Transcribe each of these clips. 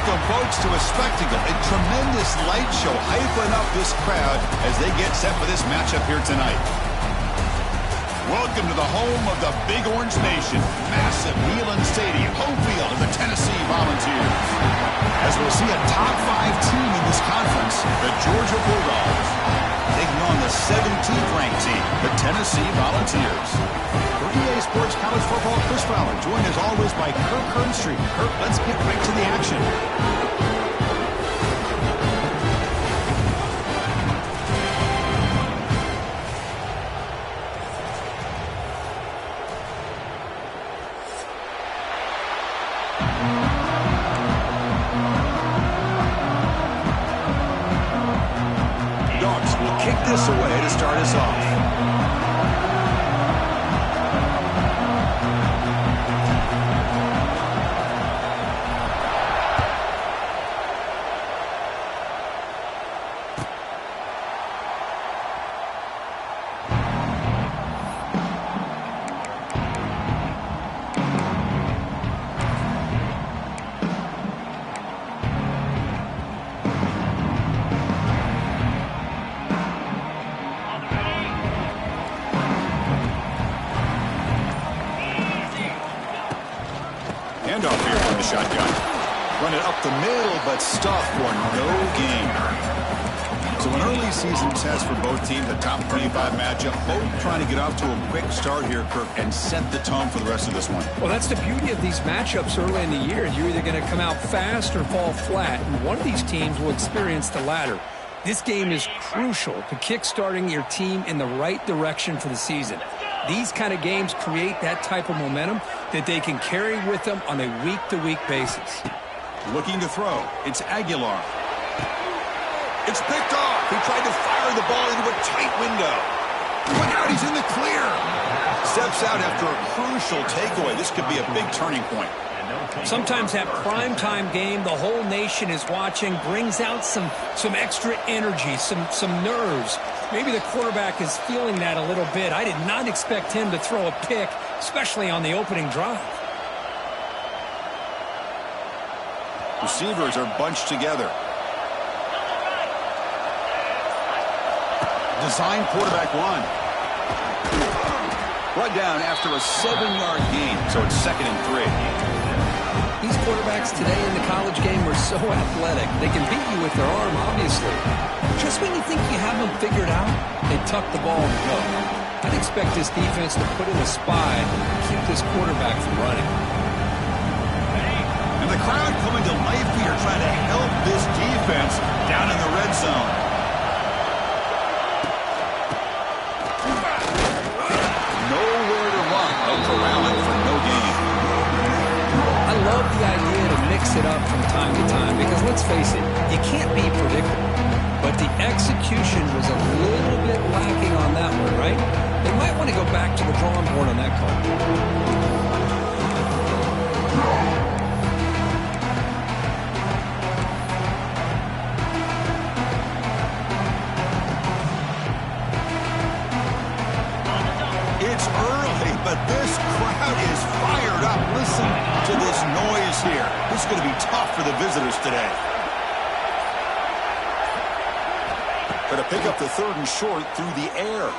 Welcome, folks, to a spectacle, a tremendous light show hyping up this crowd as they get set for this matchup here tonight. Welcome to the home of the Big Orange Nation, massive Neyland Stadium, home field of the Tennessee Volunteers. As we'll see a top-5 team in this conference, the Georgia Bulldogs, taking on the 17th ranked team, the Tennessee Volunteers. For EA Sports College Football, Chris Fowler, joined as always by Kirk Herbstreit. Kirk, let's get right to the action. Dogs will kick this away to start us off. Handoff here from the shotgun. Run it up the middle, but stuffed for no gain. So an early season test for both teams, a top 25 matchup. Both trying to get off to a quick start here, Kirk, and set the tone for the rest of this one. Well, that's the beauty of these matchups early in the year. You're either going to come out fast or fall flat, and one of these teams will experience the latter. This game is crucial to kick-starting your team in the right direction for the season. These kind of games create that type of momentum that they can carry with them on a week-to-week basis. Looking to throw. It's Aguilar. It's picked off. He tried to fire the ball into a tight window. Look out, he's in the clear. Steps out after a crucial takeaway. This could be a big turning point. Sometimes that primetime game, the whole nation is watching, brings out some extra energy, some nerves. Maybe the quarterback is feeling that a little bit. I did not expect him to throw a pick, especially on the opening drive. Receivers are bunched together. Design quarterback run. Brought down after a 7-yard gain, so it's 2nd and 3. These quarterbacks today in the college game are so athletic. They can beat you with their arm, obviously. Just when you think you have them figured out, they tuck the ball and go. I'd expect this defense to put in a spy and keep this quarterback from running. And the crowd coming to life here, trying to help this defense down in the red zone. Nowhere to run. No corralling for no gain. I love the idea to mix it up from time to time because, let's face it, you can't be predictable. But the execution was a little bit lacking on that one, right? They might want to go back to the drawing board on that call. It's early, but this crowd is fired up. Listen to this noise here. This is going to be tough for the visitors today. Going to pick up the 3rd and short through the air.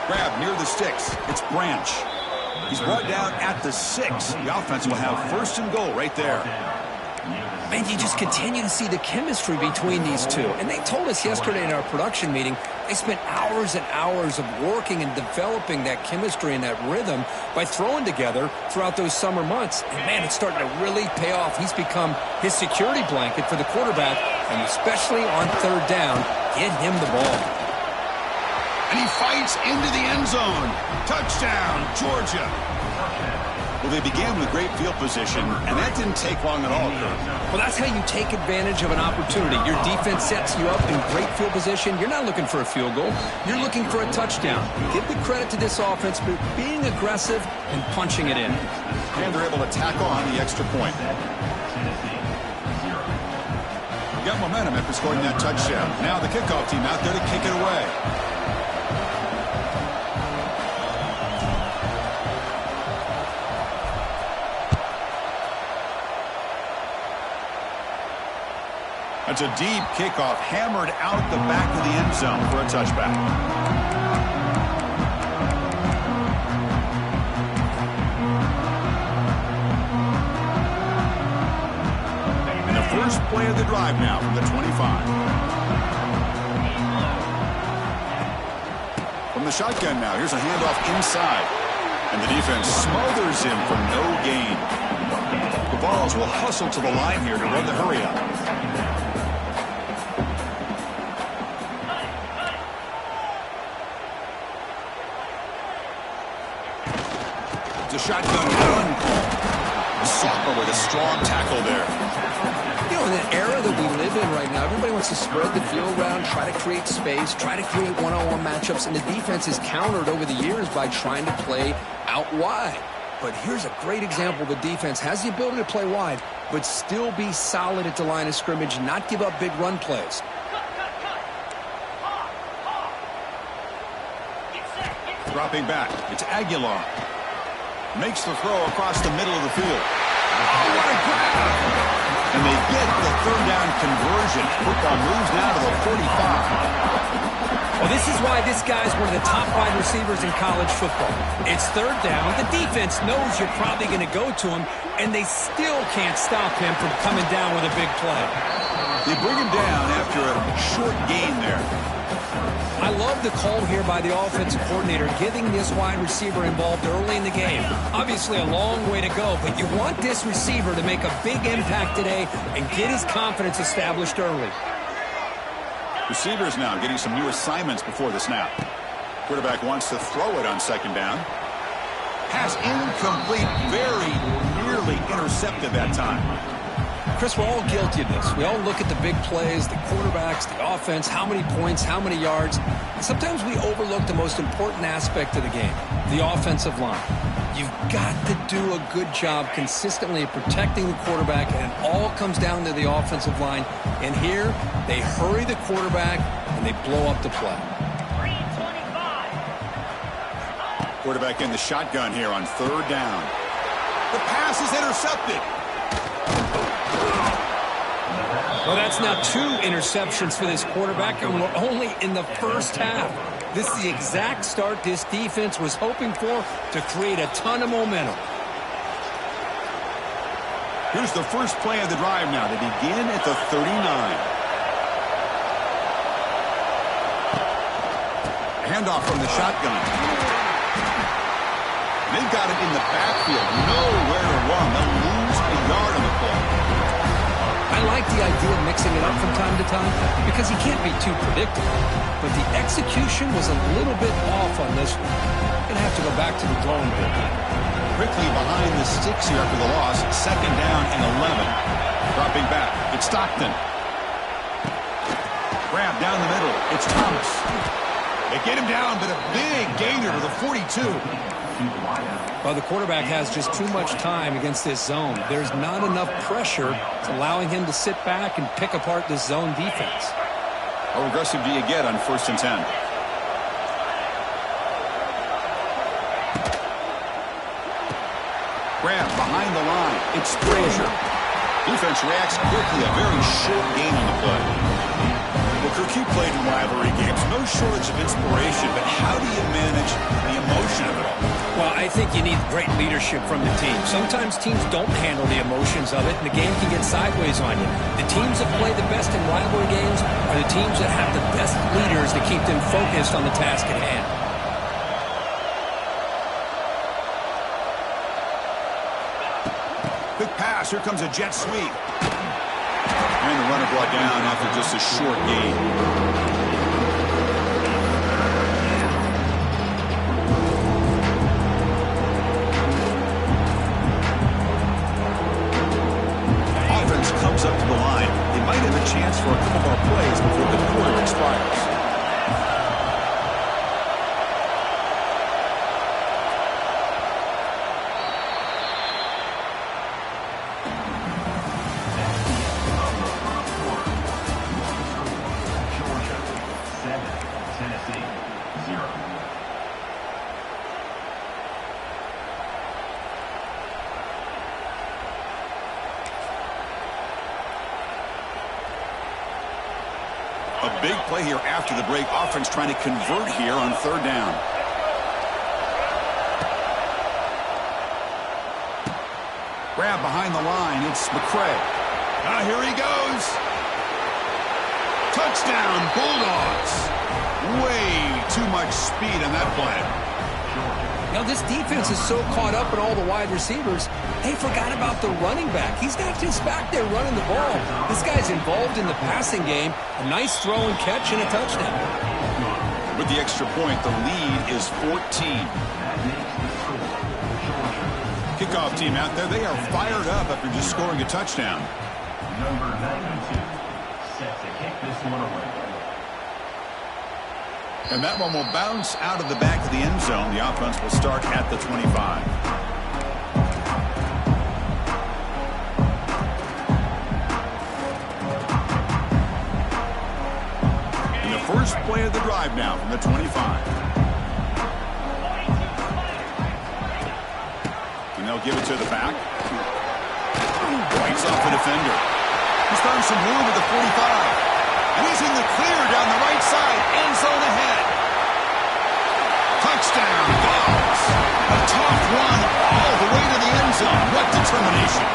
Grab near the sticks. It's Branch. He's brought down at the 6. The offense will have 1st and goal right there. Man, you just continue to see the chemistry between these two. And they told us yesterday in our production meeting, they spent hours and hours of working and developing that chemistry and that rhythm by throwing together throughout those summer months. And, man, it's starting to really pay off. He's become his security blanket for the quarterback, and especially on 3rd down, get him the ball. And he fights into the end zone. Touchdown, Georgia. Well, they began with great field position, and that didn't take long at all, Kirk. Well, that's how you take advantage of an opportunity. Your defense sets you up in great field position. You're not looking for a field goal. You're looking for a touchdown. Give the credit to this offense for being aggressive and punching it in. And they're able to tackle on the extra point. Got momentum after scoring that touchdown. Now the kickoff team out there to kick it away. That's a deep kickoff, hammered out the back of the end zone for a touchback. And the first play of the drive now from the 25. From the shotgun now, here's a handoff inside. And the defense smothers him for no gain. The Vols will hustle to the line here to run the hurry up. It's a shotgun run. Soccer with a strong tackle there. You know, in the era that we live in right now, everybody wants to spread the field around, try to create space, try to create one-on-one matchups, and the defense is countered over the years by trying to play out wide. But here's a great example. The defense has the ability to play wide, but still be solid at the line of scrimmage, not give up big run plays. Dropping back, it's Aguilar. Makes the throw across the middle of the field. Oh, what a grab! And they get the third down conversion. Football moves now to the 45. Well, this is why this guy's one of the top wide receivers in college football. It's third down. The defense knows you're probably going to go to him, and they still can't stop him from coming down with a big play. They bring him down after a short gain there. I love the call here by the offensive coordinator, getting this wide receiver involved early in the game. Obviously a long way to go, but you want this receiver to make a big impact today and get his confidence established early. Receivers now getting some new assignments before the snap. Quarterback wants to throw it on second down. Pass incomplete, very nearly intercepted that time. Chris, we're all guilty of this. We all look at the big plays, the quarterbacks, the offense, how many points, how many yards. And sometimes we overlook the most important aspect of the game, the offensive line. You've got to do a good job consistently of protecting the quarterback, and it all comes down to the offensive line. And here, they hurry the quarterback, and they blow up the play. Quarterback in the shotgun here on third down. The pass is intercepted. Well, that's now 2 interceptions for this quarterback, and we're only in the first half. This is the exact start this defense was hoping for to create a ton of momentum. Here's the first play of the drive now. They begin at the 39. Handoff from the shotgun. They've got it in the backfield. Nowhere to run. They'll lose a yard on the play. I like the idea of mixing it up from time to time because he can't be too predictable. But the execution was a little bit off on this one. Going to have to go back to the drawing board. Quickly behind the sticks here after the loss. Second down and 11. Dropping back. It's Stockton. Grab down the middle. It's Thomas. They get him down, but a big gainer to the 42. Well, the quarterback has just too much time against this zone. There's not enough pressure allowing him to sit back and pick apart this zone defense. How aggressive do you get on 1st and 10? Grab behind the line. It's Frazier. Defense reacts quickly. A very short gain on the play. Well, Kirk, you played in rivalry games. No shortage of inspiration, but how do you manage the emotion of it all? Well, I think you need great leadership from the team. Sometimes teams don't handle the emotions of it, and the game can get sideways on you. The teams that play the best in rivalry games are the teams that have the best leaders to keep them focused on the task at hand. Quick pass. Here comes a jet sweep. And the runner brought down after just a short gain. Comes up to the line. They might have a chance for a couple more plays before the quarter expires. A big play here after the break. Offense trying to convert here on third down. Grab behind the line. It's McCray. Here he goes. Touchdown, Bulldogs. Way too much speed on that play. Now, this defense is so caught up in all the wide receivers, they forgot about the running back. He's not just back there running the ball. This guy's involved in the passing game. A nice throw and catch and a touchdown. With the extra point, the lead is 14. Kickoff team out there, they are fired up after just scoring a touchdown. Number 92, set to kick this one away. And that one will bounce out of the back of the end zone. The offense will start at the 25. And the first play of the drive now from the 25. And they'll give it to the back. Breaks off the defender. He's found some room at the 45. And he's in the clear down the right side. End zone ahead. Touchdown, Dogs. A tough run all the way to the end zone. What determination.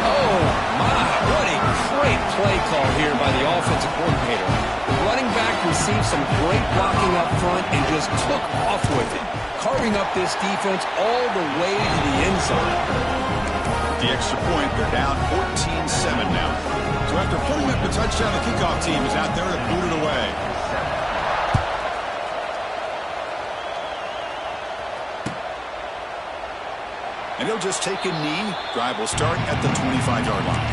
Oh, my. What a great play call here by the offensive coordinator. The running back received some great blocking up front and just took off with it, carving up this defense all the way to the end zone. The extra point, they're down 14-7 now. So after putting up the touchdown, the kickoff team is out there to boot it away. And he'll just take a knee. Drive will start at the 25-yard line.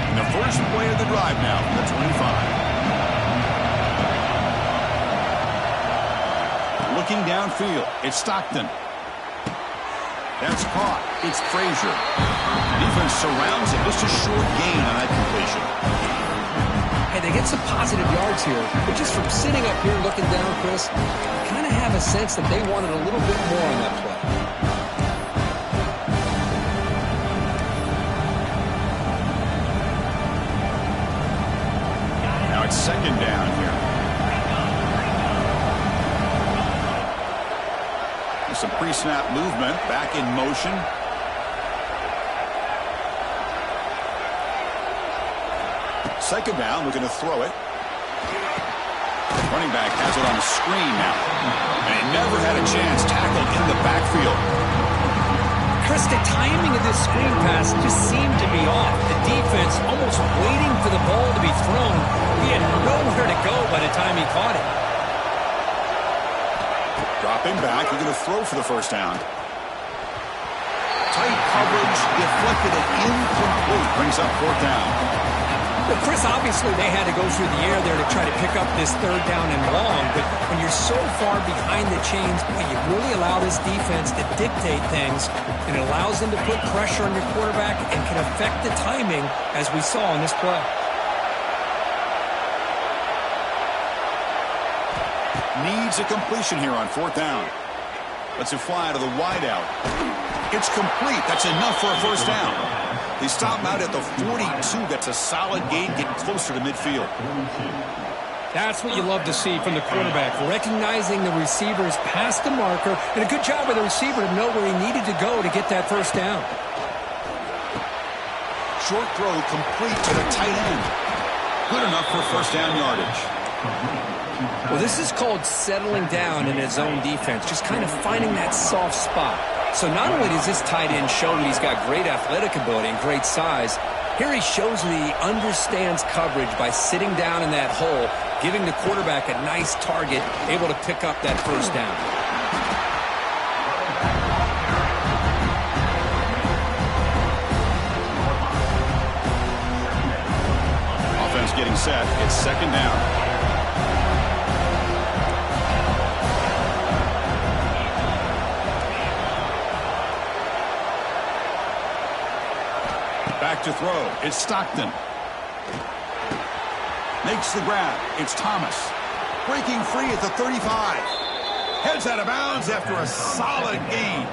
And the first play of the drive now from the 25. Looking downfield, it's Stockton. That's caught. It's Frazier. Defense surrounds him. Just a short gain on that completion. Hey, they get some positive yards here, but just from sitting up here looking down, Chris, I kind of have a sense that they wanted a little bit more on that play. Now it's second down here. Some pre-snap movement, back in motion. Second down, looking to throw it. Running back has it on the screen now. And he never had a chance, tackled in the backfield. Chris, the timing of this screen pass just seemed to be off. The defense almost waiting for the ball to be thrown. He had nowhere to go by the time he caught it. Dropping back, he's going to throw for the first down. Tight coverage, deflected it incomplete. Brings up fourth down. Well, Chris, obviously they had to go through the air there to try to pick up this third down and long, but when you're so far behind the chains, boy, you really allow this defense to dictate things, and it allows them to put pressure on your quarterback and can affect the timing, as we saw in this play. Needs a completion here on fourth down. Lets it fly to the wideout. It's complete. That's enough for a first down. They stop him out at the 42. That's a solid gain, getting closer to midfield. That's what you love to see from the quarterback, recognizing the receivers past the marker, and a good job by the receiver to know where he needed to go to get that first down. Short throw complete to the tight end. Good enough for first down yardage. Well, this is called settling down in his own defense, just kind of finding that soft spot. So not only does this tight end show that he's got great athletic ability and great size, here he shows that he understands coverage by sitting down in that hole, giving the quarterback a nice target, able to pick up that first down. Offense getting set. It's second down. Back to throw. It's Stockton. Makes the grab. It's Thomas. Breaking free at the 35. Heads out of bounds after a solid gain.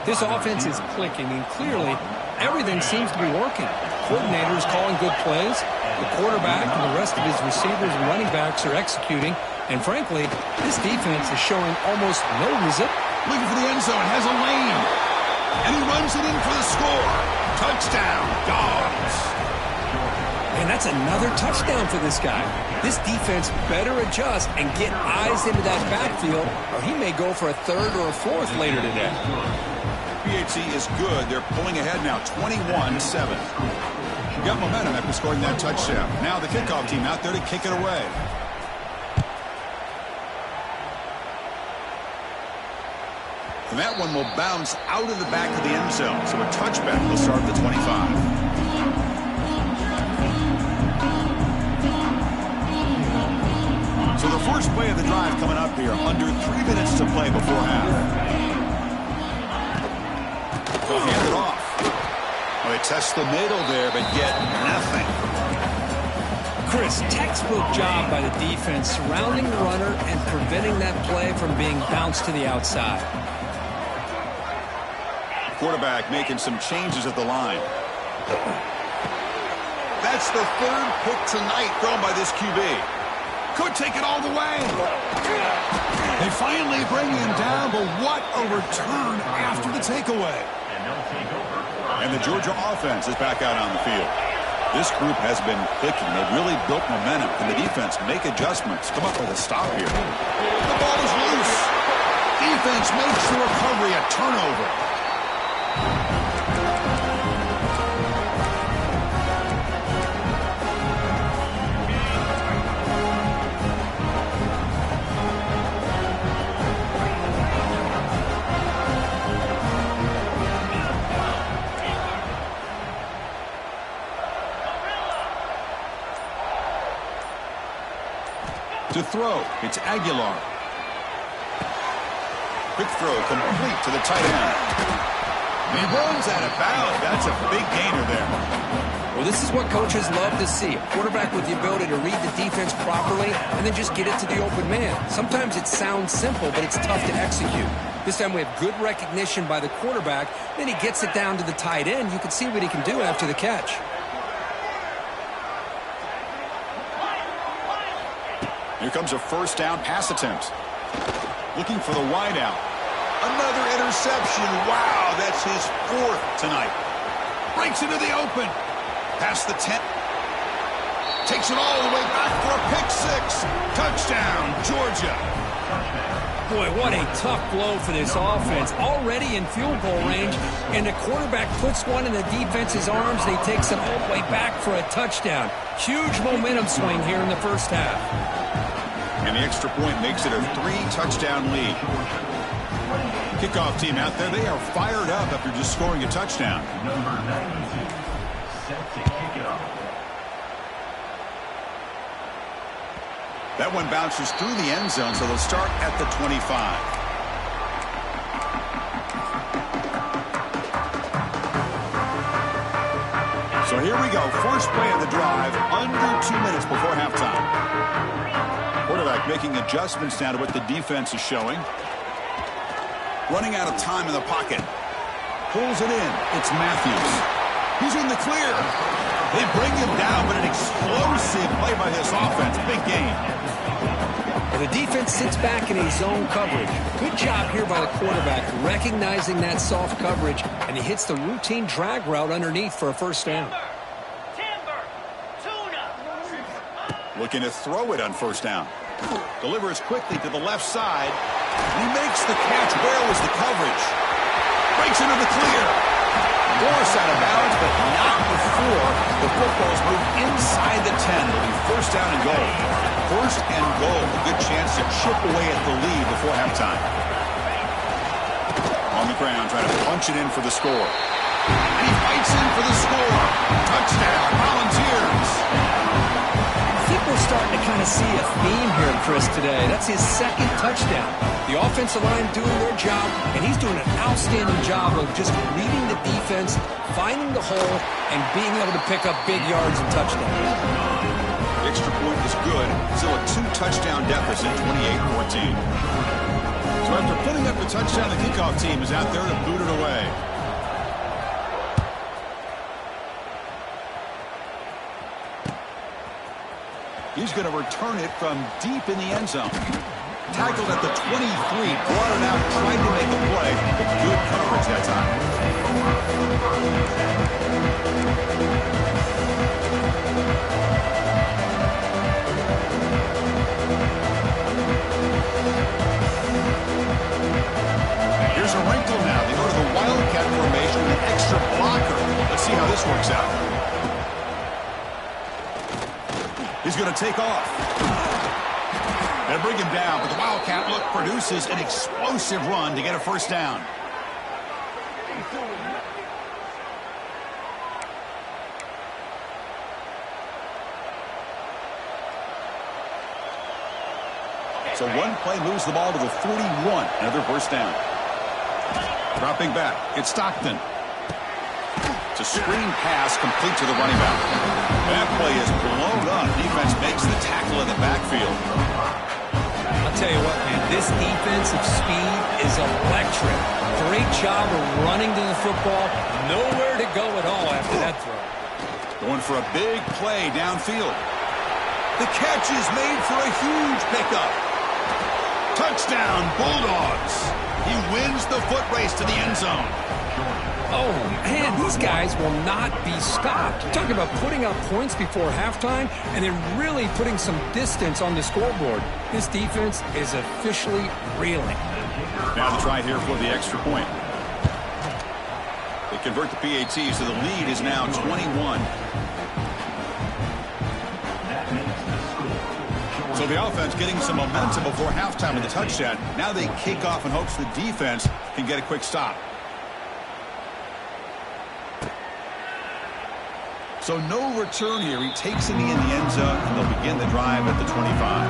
This offense is clicking, and clearly everything seems to be working. Coordinators calling good plays. The quarterback and the rest of his receivers and running backs are executing. And frankly, this defense is showing almost no resistance. Looking for the end zone, has a lane. And he runs it in for the score. Touchdown, Dogs. And that's another touchdown for this guy. This defense better adjust and get eyes into that backfield, or he may go for a third or a fourth later today. PHC is good. They're pulling ahead now, 21-7. Got momentum after scoring that touchdown. Now the kickoff team out there to kick it away. And that one will bounce out of the back of the end zone. So a touchback will start at the 25. So the first play of the drive coming up here. Under 3 minutes to play before half. They'll hand it off. Well, they test the middle there, but get nothing. Chris, textbook job by the defense surrounding the runner and preventing that play from being bounced to the outside. Quarterback making some changes at the line. That's the third pick tonight thrown by this QB. Could take it all the way. They finally bring him down, but what a return after the takeaway. And the Georgia offense is back out on the field. This group has been clicking. They've really built momentum. Can the defense make adjustments? Come up with a stop here. The ball is loose. Defense makes the recovery a turnover. To throw, it's Aguilar. Quick throw, complete to the tight end. And he runs out of bounds. That's a big gainer there. Well, this is what coaches love to see. A quarterback with the ability to read the defense properly and then just get it to the open man. Sometimes it sounds simple, but it's tough to execute. This time we have good recognition by the quarterback. Then he gets it down to the tight end. You can see what he can do after the catch. Here comes a first down pass attempt. Looking for the wide out. Another interception. Wow, that's his fourth tonight. Breaks into the open. Past the 10. Takes it all the way back for a pick six. Touchdown, Georgia. Boy, what a tough blow for this offense. Already in field goal range, and the quarterback puts one in the defense's arms, and he takes it all the way back for a touchdown. Huge momentum swing here in the first half. And the extra point makes it a 3-touchdown lead. Kickoff team out there, they are fired up after just scoring a touchdown. Number 92, set to kick it off. That one bounces through the end zone, so they'll start at the 25. So here we go, first play of the drive, under 2 minutes before halftime. Quarterback making adjustments now to what the defense is showing. Running out of time in the pocket. Pulls it in. It's Matthews. He's in the clear. They bring him down, but an explosive play by this offense. Big game. And the defense sits back in a zone coverage. Good job here by the quarterback, recognizing that soft coverage, and he hits the routine drag route underneath for a first down. Looking to throw it on first down. Delivers quickly to the left side. He makes the catch. Where was the coverage? Breaks into the clear. Morris out of bounds, but not before the football's moved inside the 10. It'll be first down and goal. First and goal. A good chance to chip away at the lead before halftime. On the ground, trying to punch it in for the score. And he fights in for the score. Touchdown, Volunteers. I think we're starting to kind of see a theme here, Chris, today. That's his second touchdown. The offensive line doing their job, and he's doing an outstanding job of just reading the defense, finding the hole, and being able to pick up big yards and touchdowns. The extra point is good. Still a 2-touchdown deficit, 28-14. So after putting up the touchdown, the kickoff team is out there to boot it away. He's going to return it from deep in the end zone. Tackled at the 23, brought it out, tried to make a play, but good coverage that time. Here's a wrinkle now. They go to the Wildcat formation with an extra blocker. Let's see how this works out. He's going to take off. They'll bring him down, but the Wildcat look produces an explosive run to get a first down. So one play moves the ball to the 41. Another first down. Dropping back. It's Stockton. It's a screen pass complete to the running back. That play is blown up. Defense makes the tackle in the backfield. I'll tell you what, man, this defensive speed is electric. Great job of running to the football. Nowhere to go at all after that throw. Going for a big play downfield. The catch is made for a huge pickup. Touchdown, Bulldogs. He wins the foot race to the end zone. Oh, man, these guys will not be stopped. Talk about putting up points before halftime and then really putting some distance on the scoreboard. This defense is officially reeling. Now the try here for the extra point. They convert the PATs, so the lead is now 21. So the offense getting some momentum before halftime with the touchdown. Now they kick off in hopes the defense can get a quick stop. So no return here. He takes it in the end zone, and they'll begin the drive at the 25.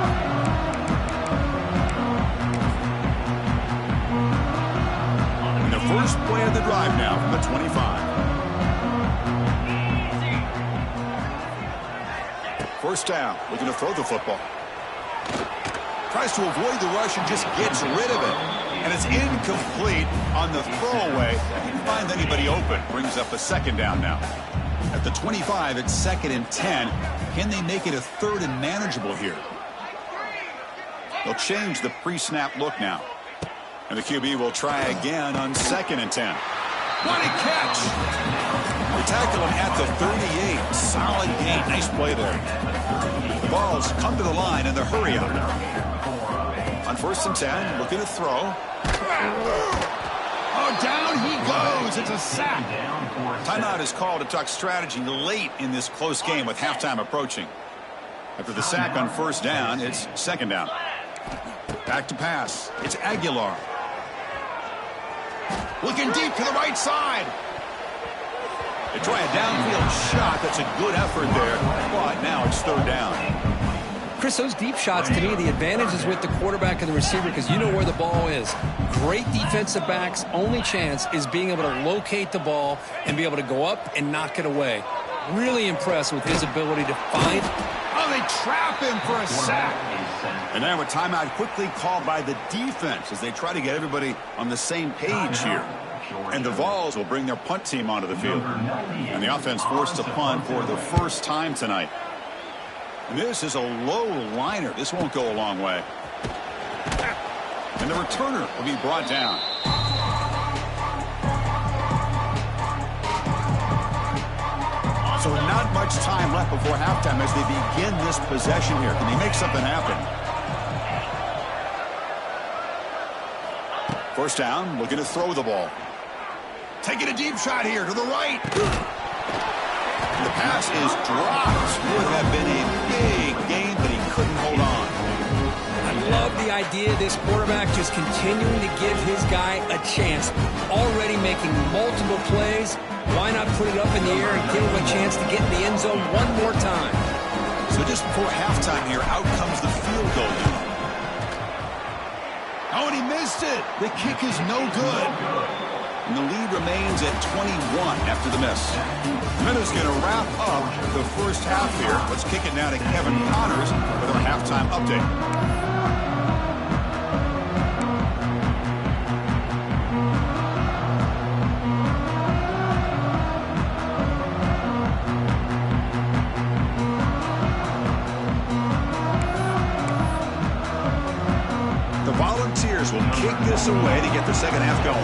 And the first play of the drive now from the 25. First down, looking to throw the football. Tries to avoid the rush and just gets rid of it. And it's incomplete on the throwaway. Didn't find anybody open. Brings up a second down now. At the 25, it's 2nd and 10. Can they make it a 3rd and manageable here? They'll change the pre-snap look now. And the QB will try again on 2nd and 10. What a catch! They tackle him at the 38. Solid gain. Nice play there. The Vols come to the line in the hurry up. On 1st and 10, looking to throw. Oh, down he goes. It's a sack. Timeout is called to talk strategy late in this close game with halftime approaching. After the sack on 1st down, it's 2nd down. Back to pass. It's Aguilar. Looking deep to the right side. They try a downfield shot. That's a good effort there, but now it's 3rd down. Chris, those deep shots, to me, the advantage is with the quarterback and the receiver because you know where the ball is. Great defensive backs' only chance is being able to locate the ball and be able to go up and knock it away. Really impressed with his ability to find. Oh, they trap him for a sack. And now a timeout quickly called by the defense as they try to get everybody on the same page here. And the Vols will bring their punt team onto the field. And the offense forced to punt for the first time tonight. And this is a low liner. This won't go a long way. And the returner will be brought down. So not much time left before halftime as they begin this possession here. Can they make something happen? First down, looking to throw the ball. Taking a deep shot here to the right. The pass is dropped. Would have been a big gain, but he couldn't hold on. I love the idea of this quarterback just continuing to give his guy a chance. Already making multiple plays. Why not put it up in the air and give him a chance to get in the end zone one more time? So just before halftime here, out comes the field goal unit. Oh, and he missed it. The kick is no good. And the lead remains at 21 after the miss. Minutes going to wrap up the first half here. Let's kick it now to Kevin Connors with our halftime update. will kick this away to get the second half going.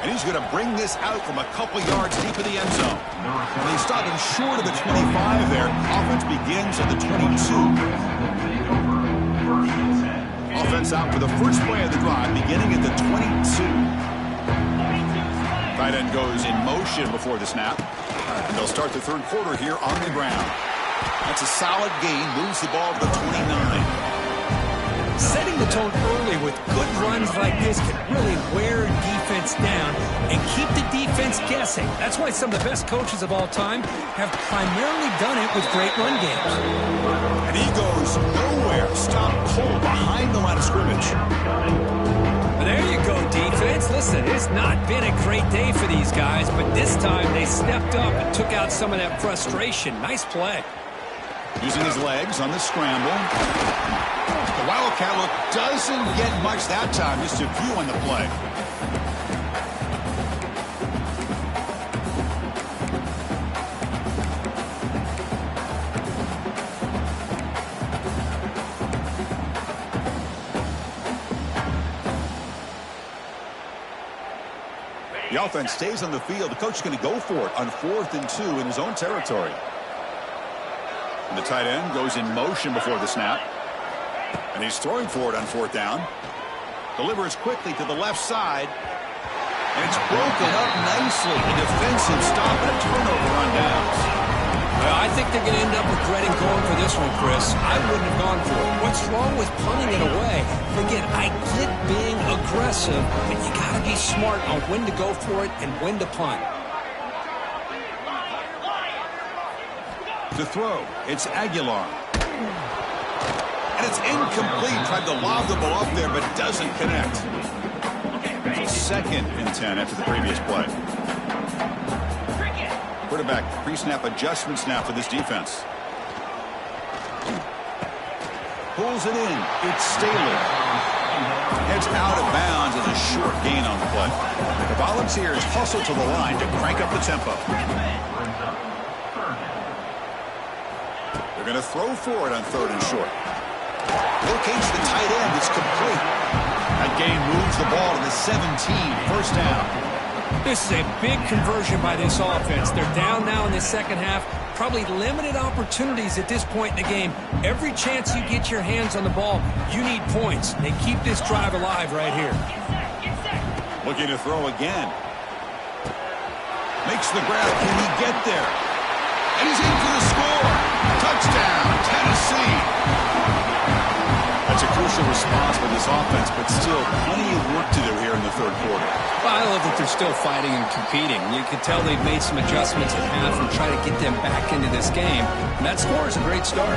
And he's going to bring this out from a couple yards deep in the end zone. And they stop him short of the 25 there. Offense begins at the 22. Offense out for the first play of the drive, beginning at the 22. Tight end goes in motion before the snap. And they'll start the third quarter here on the ground. That's a solid gain. Moves the ball to the 29. Setting the tone early with good runs like this can really wear defense down and keep the defense guessing. That's why some of the best coaches of all time have primarily done it with great run games. And he goes nowhere. Stop cold behind the line of scrimmage. But there you go, defense. Listen, it's not been a great day for these guys, but this time they stepped up and took out some of that frustration. Nice play. Using his legs on the scramble. The Wildcat look doesn't get much that time, just a few on the play. The offense stays on the field. The coach is going to go for it on 4th and 2 in his own territory. And the tight end goes in motion before the snap. And he's throwing for it on 4th down. Delivers quickly to the left side. And it's broken up nicely. A defensive stop and a turnover on downs. Well, I think they're going to end up regretting going for this one, Chris. I wouldn't have gone for it. What's wrong with punting it away? Again, I get being aggressive, but you got to be smart on when to go for it and when to punt. To throw, it's Aguilar. And it's incomplete. Tried to lob the ball up there, but doesn't connect. It's 2nd and 10 after the previous play. Quarterback pre-snap adjustment snap for this defense. Pulls it in. It's Staley. It's out of bounds as a short gain on the play. The Volunteers hustle to the line to crank up the tempo. They're going to throw for it on 3rd and short. Locates the tight end. It's complete. That gain moves the ball to the 17. First down. This is a big conversion by this offense. They're down now in the second half. Probably limited opportunities at this point in the game. Every chance you get your hands on the ball, you need points. They keep this drive alive right here. Looking to throw again. Makes the grab. Can he get there? And he's in for the score. Touchdown, Tennessee. That's a crucial response for this offense, but still plenty of work to do here in the third quarter. Well, I love that they're still fighting and competing. You can tell they've made some adjustments at half and try to get them back into this game. And that score is a great start.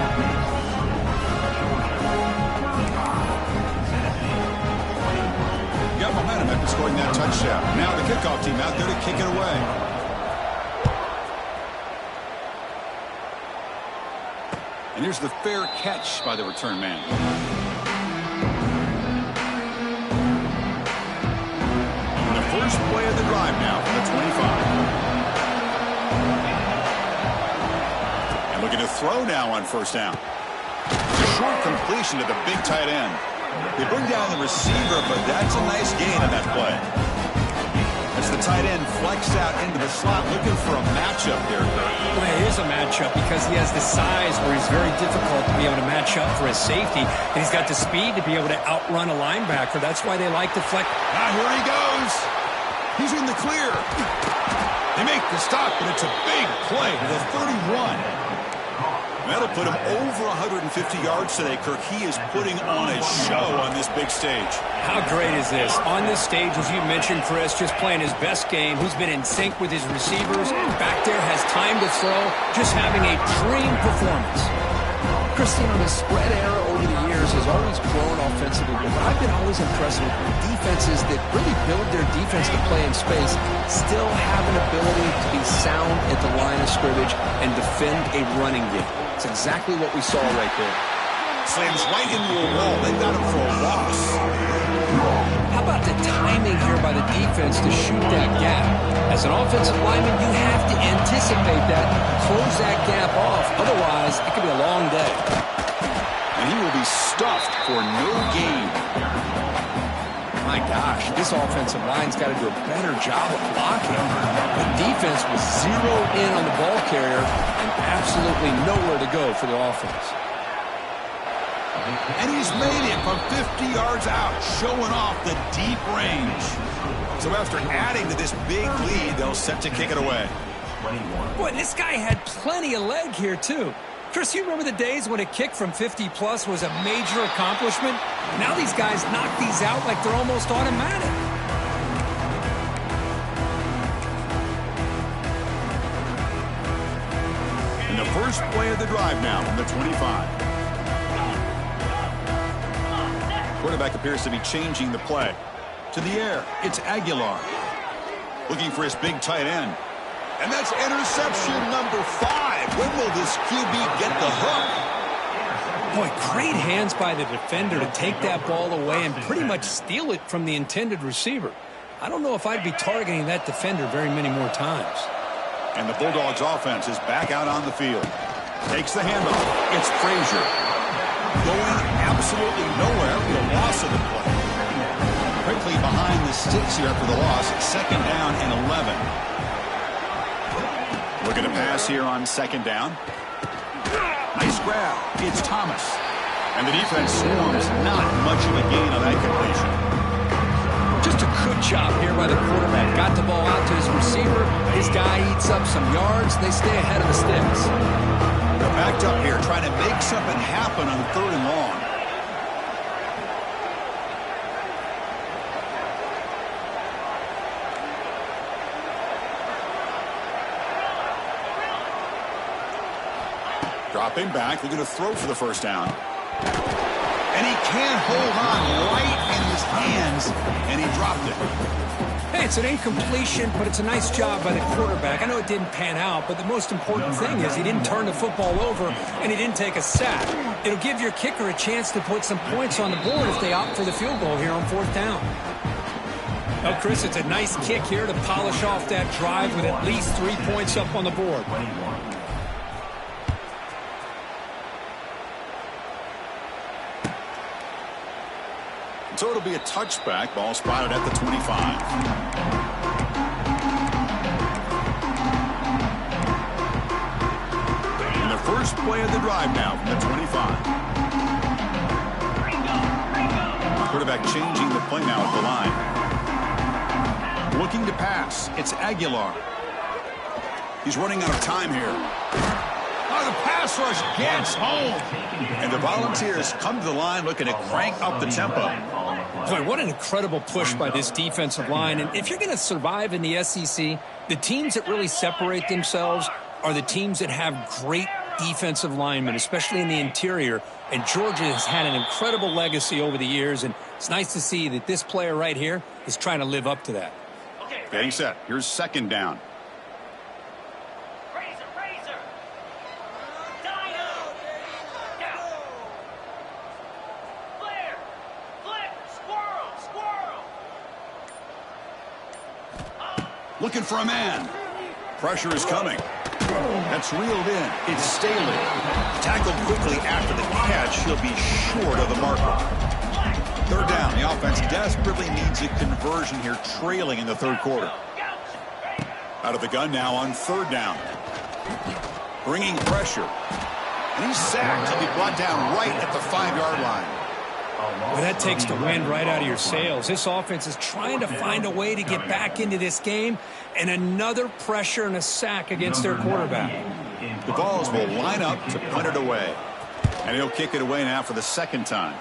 You got momentum after scoring that touchdown. Now the kickoff team out there to kick it away. And here's the fair catch by the return man. And the first play of the drive now from the 25. And looking to throw now on 1st down. It's a short completion to the big tight end. They bring down the receiver, but that's a nice gain on that play. As the tight end flexed out into the slot, looking for a matchup there. Well, it is a matchup because he has the size where he's very difficult to be able to match up for his safety, and he's got the speed to be able to outrun a linebacker. That's why they like to flex. Ah, here he goes. He's in the clear. They make the stop, but it's a big play to the 31. That'll put him over 150 yards today, Kirk. He is putting on a show on this big stage. How great is this? On this stage, as you mentioned, Chris, just playing his best game. He's been in sync with his receivers. Back there, has time to throw. Just having a dream performance. Christine, the spread era over the years has always grown offensively, but I've been always impressed with defenses that really build their defense to play in space, still have an ability to be sound at the line of scrimmage and defend a running game. It's exactly what we saw right there. Slams right into a wall. They got him for a loss. How about the timing here by the defense to shoot that gap? As an offensive lineman, you have to anticipate that, close that gap off. Otherwise, it could be a long day. And he will be stuffed for no gain. My gosh, this offensive line's got to do a better job of blocking. The defense was zeroed in on the ball carrier and absolutely nowhere to go for the offense. And he's made it from 50 yards out, showing off the deep range. So after adding to this big lead, they'll set to kick it away. Boy, this guy had plenty of leg here, too. Chris, you remember the days when a kick from 50-plus was a major accomplishment? Now these guys knock these out like they're almost automatic. And the first play of the drive now from the 25. Quarterback appears to be changing the play. To the air, it's Aguilar. Looking for his big tight end. And that's interception number 5. When will this QB get the hook? Boy, great hands by the defender to take that ball away and pretty much steal it from the intended receiver. I don't know if I'd be targeting that defender very many more times. And the Bulldogs offense is back out on the field. Takes the handoff. It's Frazier. Going absolutely nowhere for the loss of the play. Quickly behind the sticks here after the loss. 2nd down and 11. Looking to pass here on 2nd down. Nice grab. It's Thomas. And the defense swarms. Not much of a gain on that completion. Just a good job here by the quarterback. Got the ball out to his receiver. His guy eats up some yards. They stay ahead of the sticks. They're backed up here trying to make something happen on 3rd and long. Dropping back, looking to throw for the 1st down. And he can't hold on right in his hands, and he dropped it. Hey, it's an incompletion, but it's a nice job by the quarterback. I know it didn't pan out, but the most important thing is he didn't turn the football over, and he didn't take a sack. It'll give your kicker a chance to put some points on the board if they opt for the field goal here on 4th down. Well, Chris, it's a nice kick here to polish off that drive with at least 3 points up on the board. So it'll be a touchback. Ball spotted at the 25. And the first play of the drive now from the 25. Quarterback changing the play now at the line. Looking to pass. It's Aguilar. He's running out of time here. Oh, the pass rush gets home. And the Volunteers come to the line looking to crank up the tempo. Boy, what an incredible push by this defensive line. And if you're going to survive in the SEC, the teams that really separate themselves are the teams that have great defensive linemen, especially in the interior. And Georgia has had an incredible legacy over the years, and it's nice to see that this player right here is trying to live up to that. Getting set. Here's 2nd down. Looking for a man. Pressure is coming. That's reeled in. It's Staley. Tackled quickly after the catch. He'll be short of the marker. 3rd down. The offense desperately needs a conversion here, trailing in the 3rd quarter. Out of the gun now on 3rd down. Bringing pressure. And he's sacked. He'll be brought down right at the 5-yard line. Well, that takes the wind right out of your sails. This offense is trying to find a way to get back into this game, and another pressure and a sack against their quarterback. The Vols will line up to punt it away. And he'll kick it away now for the 2nd time.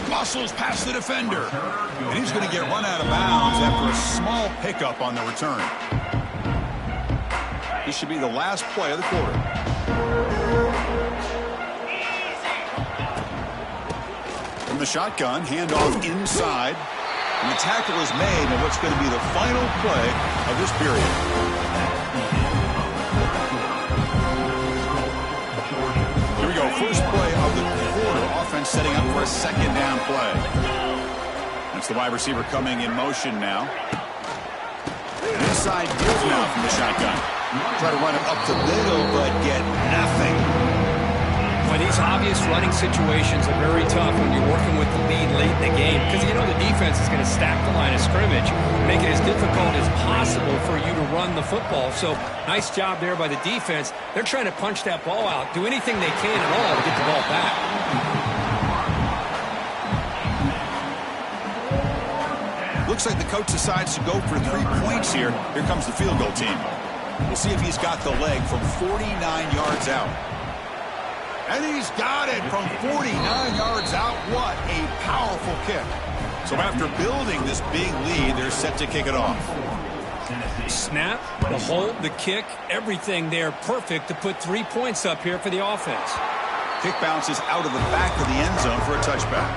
Muscles past the defender. And he's going to get run out of bounds after a small pickup on the return. This should be the last play of the quarter. From the shotgun, handoff inside. And the tackle is made on what's going to be the final play of this period. Here we go. First play of the quarter. Offense defense setting up for a second down play. That's the wide receiver coming in motion now. Inside deals now from the shotgun. Try to run it up the middle, but get nothing. Well, these obvious running situations are very tough when you're working with the lead late in the game because you know the defense is going to stack the line of scrimmage, make it as difficult as possible for you to run the football. So nice job there by the defense. They're trying to punch that ball out, do anything they can at all to get the ball back. Looks like the coach decides to go for 3 points here. Here comes the field goal team. We'll see if he's got the leg from 49 yards out. And he's got it from 49 yards out. What a powerful kick. So after building this big lead, they're set to kick it off. Snap, the hold, the kick, everything there perfect to put 3 points up here for the offense. Kick bounces out of the back of the end zone for a touchback.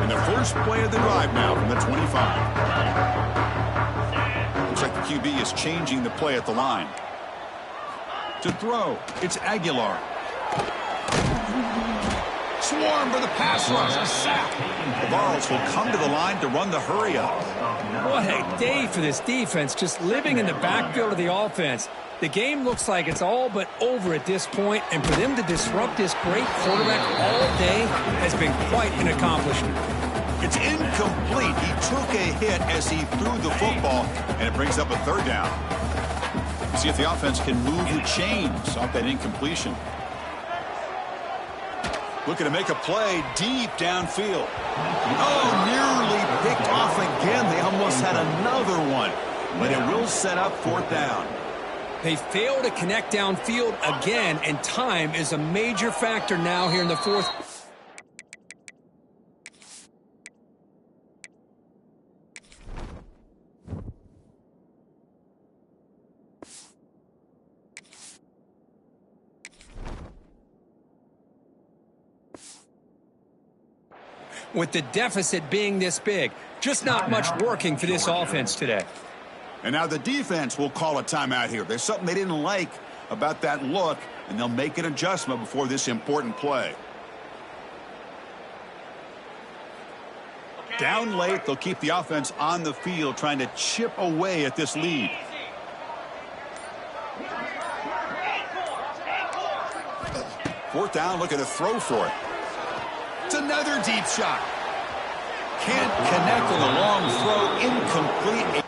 And the first play of the drive now from the 25. Looks like the QB is changing the play at the line. To throw, it's Aguilar. Swarm for the pass rush, a sack. The Vols will come to the line to run the hurry up. What a day for this defense, just living in the backfield of the offense. The game looks like it's all but over at this point, and for them to disrupt this great quarterback all day has been quite an accomplishment. It's incomplete. He took a hit as he threw the football, and it brings up a third down. See if the offense can move the chains off that incompletion. Looking to make a play deep downfield. Oh, nearly picked off again. They almost had another one, but it will set up fourth down. They fail to connect downfield again, and time is a major factor now here in the fourth. With the deficit being this big, just not much working for this offense today. And now the defense will call a timeout here. There's something they didn't like about that look, and they'll make an adjustment before this important play. Down late, they'll keep the offense on the field trying to chip away at this lead. Fourth down, looking to throw for it. It's another deep shot. Can't connect on the long throw. Incomplete.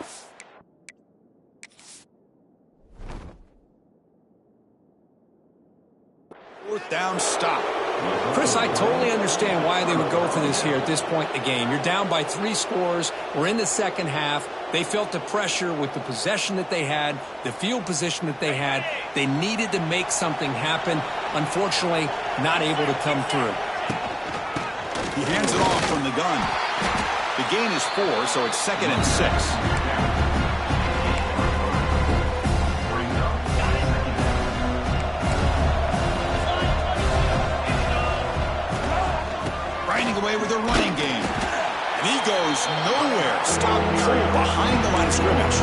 Fourth down stop. Chris, I totally understand why they would go for this here at this point in the game. You're down by 3 scores. We're in the second half. They felt the pressure with the possession that they had, the field position that they had. They needed to make something happen. Unfortunately, not able to come through. He hands it off from the gun. The gain is 4, so it's 2nd and 6. Grinding away with a running game. And he goes nowhere. Stop cold behind the line of scrimmage.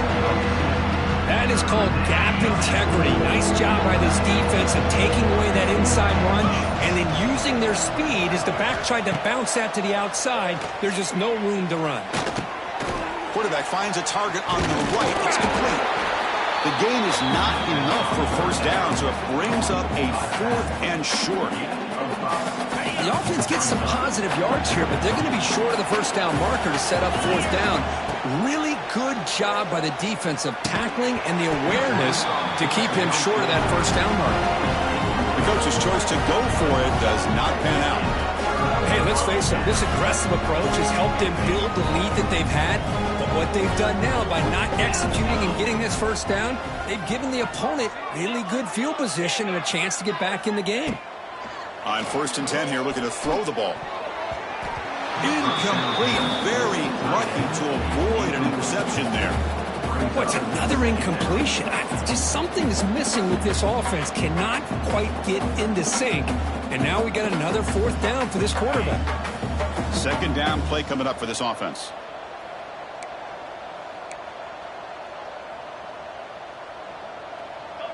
That is called gap integrity. Nice job by this defense of taking away that inside run and then using their speed as the back tried to bounce that to the outside. There's just no room to run. Quarterback finds a target on the right. It's complete. The gain is not enough for first down, so it brings up a 4th and short. The offense gets some positive yards here, but they're going to be short of the first down marker to set up 4th down. Really good job by the defense of tackling and the awareness to keep him short of that first down marker. The coach's choice to go for it does not pan out. Hey, let's face it, this aggressive approach has helped them build the lead that they've had. But what they've done now by not executing and getting this first down, they've given the opponent really good field position and a chance to get back in the game. On 1st and 10 here, looking to throw the ball. Incomplete. Very lucky to avoid an interception there. What's another incompletion? Just something is missing with this offense. Cannot quite get into sync. And now we got another 4th down for this quarterback. 2nd down play coming up for this offense.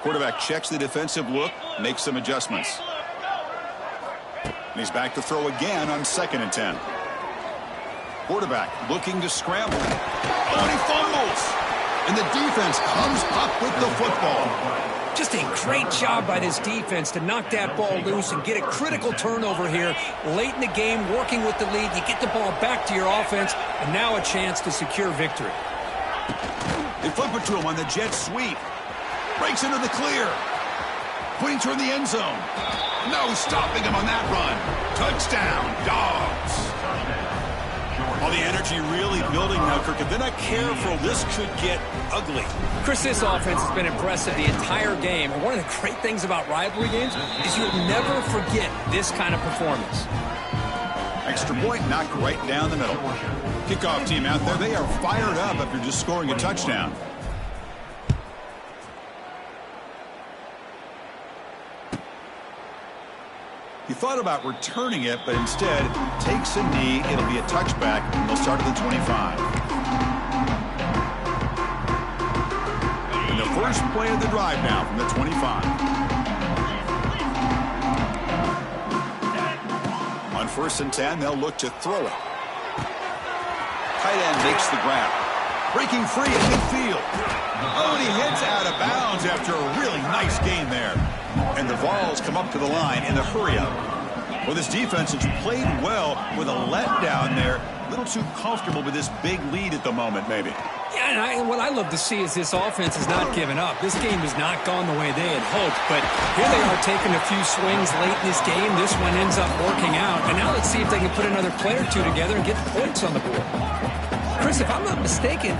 Quarterback checks the defensive look, makes some adjustments. And he's back to throw again on 2nd and 10. Quarterback looking to scramble. Oh, and he fumbles. And the defense comes up with the football. Just a great job by this defense to knock that ball loose and get a critical turnover here late in the game, working with the lead. You get the ball back to your offense, and now a chance to secure victory. They flip it to him on the jet sweep. Breaks into the clear. Pointing toward the end zone. No stopping him on that run. Touchdown, Dogs. All the energy really building now, Kirk. If they're not careful, this could get ugly. Chris, this offense has been impressive the entire game. And one of the great things about rivalry games is you'll never forget this kind of performance. Extra point knocked right down the middle. Kickoff team out there, they are fired up after just scoring a touchdown. He thought about returning it, but instead takes a knee. It'll be a touchback. They'll start at the 25. And the first play of the drive now from the 25. On 1st and 10, they'll look to throw it. Tight end makes the grab. Breaking free at midfield. Oh, and he heads out of bounds after a really nice game there. And the Vols come up to the line in the hurry-up. Well, this defense has played well with a letdown there. A little too comfortable with this big lead at the moment, maybe. Yeah, and what I love to see is this offense has not given up. This game has not gone the way they had hoped, but here they are taking a few swings late in this game. This one ends up working out, and now let's see if they can put another play or two together and get points on the board. Chris, if I'm not mistaken,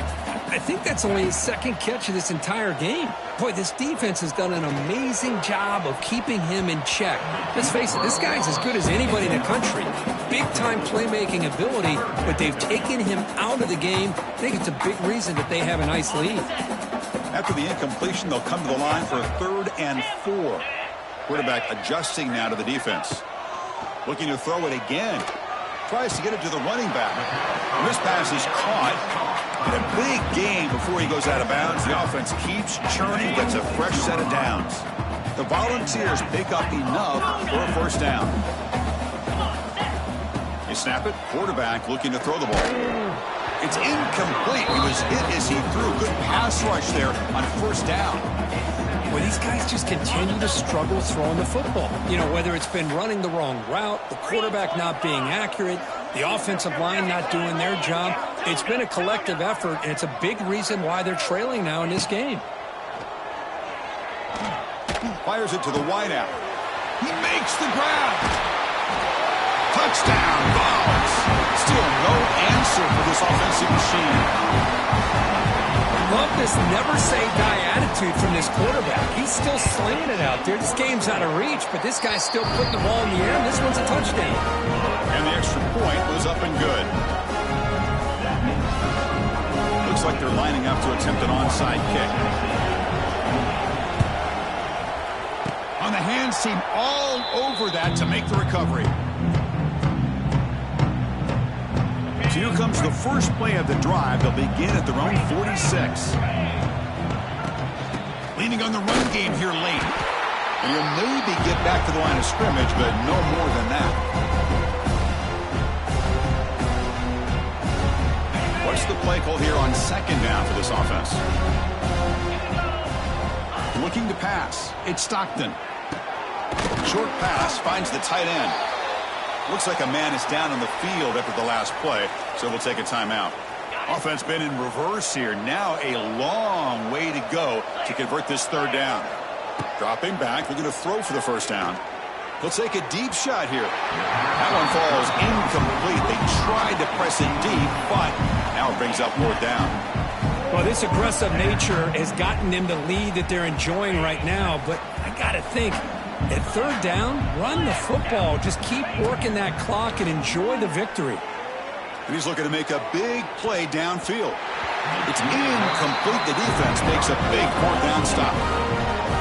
I think that's only his 2nd catch of this entire game. Boy, this defense has done an amazing job of keeping him in check. Let's face it, this guy's as good as anybody in the country. Big-time playmaking ability, but they've taken him out of the game. I think it's a big reason that they have a nice lead. After the incompletion, they'll come to the line for a 3rd and 4. Quarterback adjusting now to the defense. Looking to throw it again. Tries to get it to the running back. And this pass is caught. In a big game before he goes out of bounds, the offense keeps churning, gets a fresh set of downs. The Volunteers pick up enough for a 1st down. They snap it. Quarterback looking to throw the ball. It's incomplete. He was hit as he threw. Good pass rush there on 1st down. Well, these guys just continue to struggle throwing the football. You know, whether it's been running the wrong route, the quarterback not being accurate, the offensive line not doing their job. It's been a collective effort, and it's a big reason why they're trailing now in this game. Fires it to the wideout. He makes the grab. Touchdown, Vols. Still no answer for this offensive machine. Love this never-say-die attitude from this quarterback. He's still slinging it out there. This game's out of reach, but this guy's still putting the ball in the air, and this one's a touchdown. And the extra point was up and good. Looks like they're lining up to attempt an onside kick. On the hands team all over that to make the recovery. So here comes the first play of the drive. They'll begin at their own 46. Leaning on the run game here late. And he'll maybe get back to the line of scrimmage, but no more than that. What's the play call here on 2nd down for this offense? Looking to pass. It's Stockton. Short pass finds the tight end. Looks like a man is down on the field after the last play, so we'll take a timeout. Offense been in reverse here. Now a long way to go to convert this 3rd down. Dropping back, looking to throw for the 1st down. He'll take a deep shot here. That one falls incomplete. They tried to press it deep, but now it brings up 4th down. Well, this aggressive nature has gotten them the lead that they're enjoying right now, but I got to think, at 3rd down, run the football. Just keep working that clock and enjoy the victory. And he's looking to make a big play downfield. It's incomplete. The defense makes a big 4th down stop.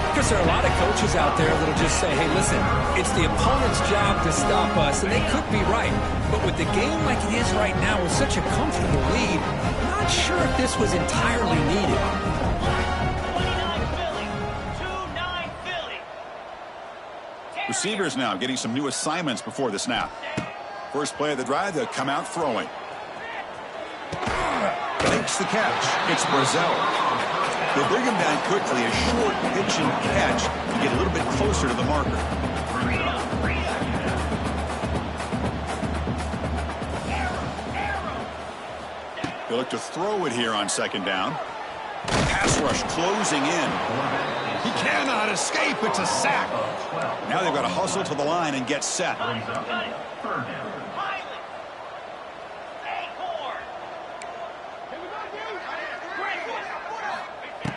Because there are a lot of coaches out there that will just say, hey, listen, it's the opponent's job to stop us, and they could be right. But with the game like it is right now with such a comfortable lead, I'm not sure if this was entirely needed. Receivers now getting some new assignments before the snap. First play of the drive, they'll come out throwing. Makes the catch. It's Brazzell. They'll bring him down quickly. A short pitch and catch to get a little bit closer to the marker. They look to throw it here on second down. Pass rush closing in. He cannot escape. It's a sack. Now they've got to hustle to the line and get set.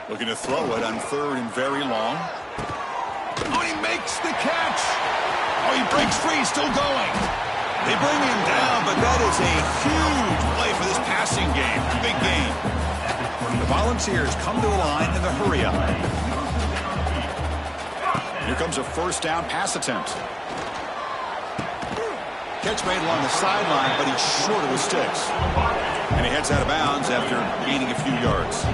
Looking to throw it on third and very long. Oh, he makes the catch. Oh, he breaks free, still going. They bring him down, but that is a huge play for this passing game. Big game. The Volunteers come to the line in the hurry up. Here comes a first down pass attempt. Catch made along the sideline, but he's short of the sticks. And he heads out of bounds after gaining a few yards.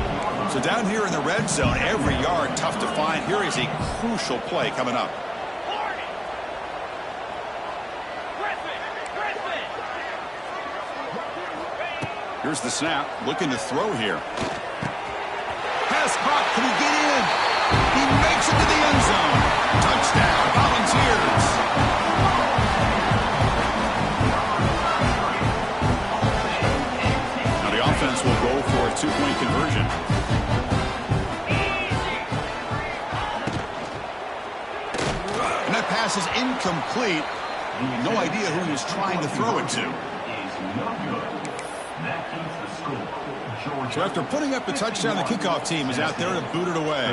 So down here in the red zone, every yard tough to find. Here is a crucial play coming up. Here's the snap, looking to throw here. Pass caught, can he get in? He makes it to the end zone. Touchdown, Volunteers. Now the offense will go for a two-point conversion. And that pass is incomplete. No idea who he's trying to throw it to. So after putting up the touchdown, the kickoff team is out there to boot it away.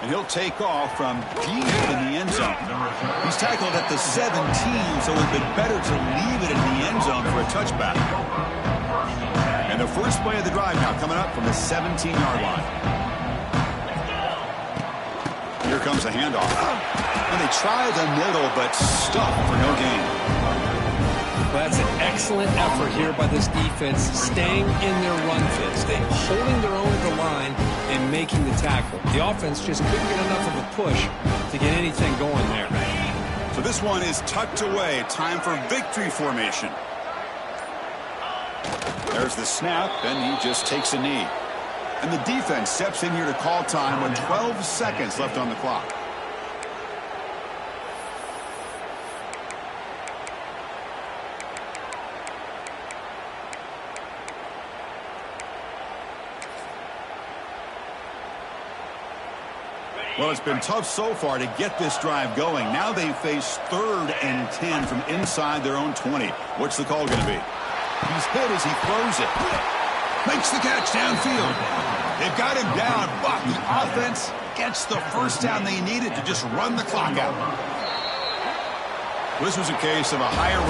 And he'll take off from deep in the end zone. He's tackled at the 17, so it would have been better to leave it in the end zone for a touchback. And the first play of the drive now coming up from the 17-yard line. Here comes a handoff. And they try the middle, but stop for no gain. Well, that's an excellent effort here by this defense, staying in their run fit, holding their own at the line and making the tackle. The offense just couldn't get enough of a push to get anything going there. So this one is tucked away. Time for victory formation. There's the snap, and he just takes a knee. And the defense steps in here to call time with 12 seconds left on the clock. Well, it's been tough so far to get this drive going. Now they face 3rd and 10 from inside their own 20. What's the call going to be? He's hit as he throws it. Makes the catch downfield. They've got him down, but the offense gets the first down they needed to just run the clock out. This was a case of a higher